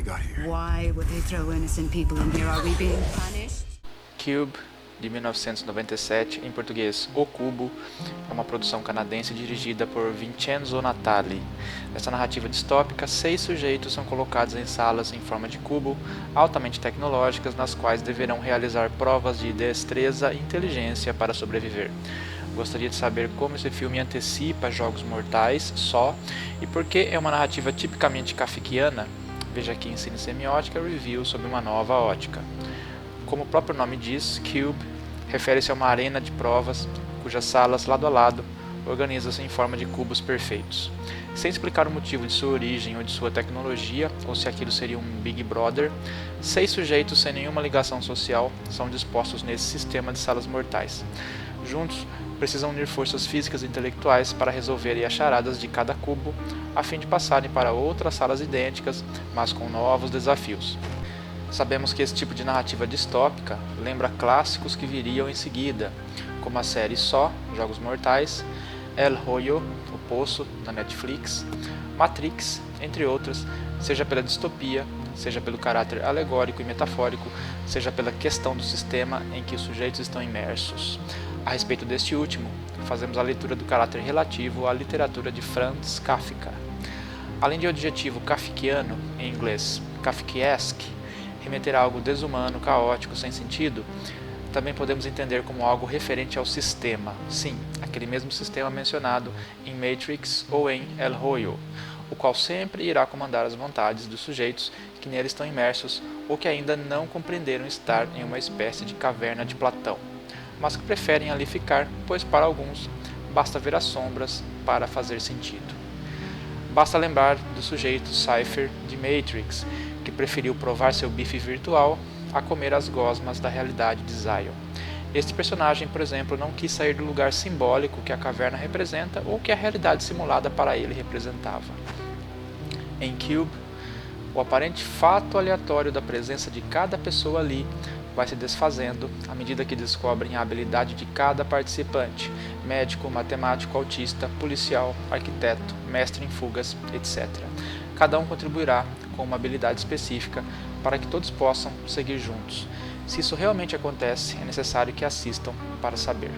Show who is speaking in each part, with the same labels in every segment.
Speaker 1: they got here.
Speaker 2: Why would they throw innocent people in here? Are we being punished?
Speaker 3: Cube, de 1997, em português O Cubo, é uma produção canadense dirigida por Vincenzo Natali. Nessa narrativa distópica, 6 sujeitos são colocados em salas em forma de cubo, altamente tecnológicas, nas quais deverão realizar provas de destreza e inteligência para sobreviver. Gostaria de saber como esse filme antecipa Jogos Mortais só e por que é uma narrativa tipicamente kafkiana. Veja aqui em Cine Semiótica Review sobre uma nova ótica. Como o próprio nome diz, Cube refere-se a uma arena de provas cujas salas, lado a lado, organizam-se em forma de cubos perfeitos. Sem explicar o motivo de sua origem ou de sua tecnologia, ou se aquilo seria um Big Brother, 6 sujeitos sem nenhuma ligação social são dispostos nesse sistema de salas mortais. Juntos, precisam unir forças físicas e intelectuais para resolverem as charadas de cada cubo, a fim de passarem para outras salas idênticas, mas com novos desafios. Sabemos que esse tipo de narrativa distópica lembra clássicos que viriam em seguida, como a série Saw, Jogos Mortais, El Hoyo, O Poço, da Netflix, Matrix, entre outras, seja pela distopia, seja pelo caráter alegórico e metafórico, seja pela questão do sistema em que os sujeitos estão imersos. A respeito deste último, fazemos a leitura do caráter relativo à literatura de Franz Kafka. Além de adjetivo kafkiano, em inglês kafkaesque, remeter a algo desumano, caótico, sem sentido, também podemos entender como algo referente ao sistema. Sim, aquele mesmo sistema mencionado em Matrix ou em El Hoyo, o qual sempre irá comandar as vontades dos sujeitos que nele estão imersos ou que ainda não compreenderam estar em uma espécie de caverna de Platão, mas que preferem ali ficar, pois para alguns basta ver as sombras para fazer sentido. Basta lembrar do sujeito Cypher de Matrix, que preferiu provar seu bife virtual a comer as gosmas da realidade de Zion. Este personagem, por exemplo, não quis sair do lugar simbólico que a caverna representa ou que a realidade simulada para ele representava. Em Cube, o aparente fato aleatório da presença de cada pessoa ali vai se desfazendo à medida que descobrem a habilidade de cada participante: médico, matemático, autista, policial, arquiteto, mestre em fugas, etc. Cada um contribuirá com uma habilidade específica para que todos possam seguir juntos. Se isso realmente acontece, é necessário que assistam para saber.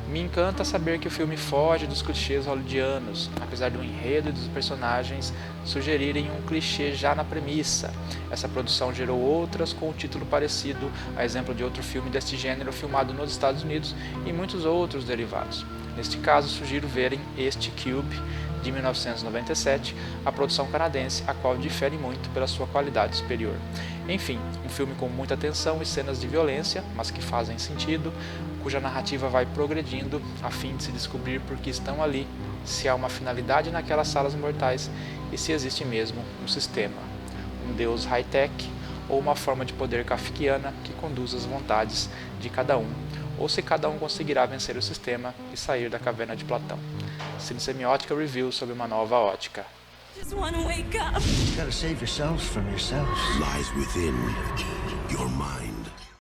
Speaker 3: Me encanta saber que o filme foge dos clichês hollywoodianos, apesar do enredo e dos personagens sugerirem um clichê já na premissa. Essa produção gerou outras com um título parecido, a exemplo de outro filme deste gênero filmado nos Estados Unidos e muitos outros derivados. Neste caso, sugiro verem este Cube, de 1997, a produção canadense, a qual difere muito pela sua qualidade superior. Enfim, um filme com muita tensão e cenas de violência, mas que fazem sentido, cuja narrativa vai progredindo a fim de se descobrir por que estão ali, se há uma finalidade naquelas salas mortais e se existe mesmo um sistema, um deus high-tech ou uma forma de poder kafkiana que conduz as vontades de cada um, ou se cada um conseguirá vencer o sistema e sair da caverna de Platão. Cine Semiótica Review sobre uma nova ótica.
Speaker 2: Just wanna wake up.
Speaker 1: You gotta save yourselves from yourselves.
Speaker 4: Lies within your mind.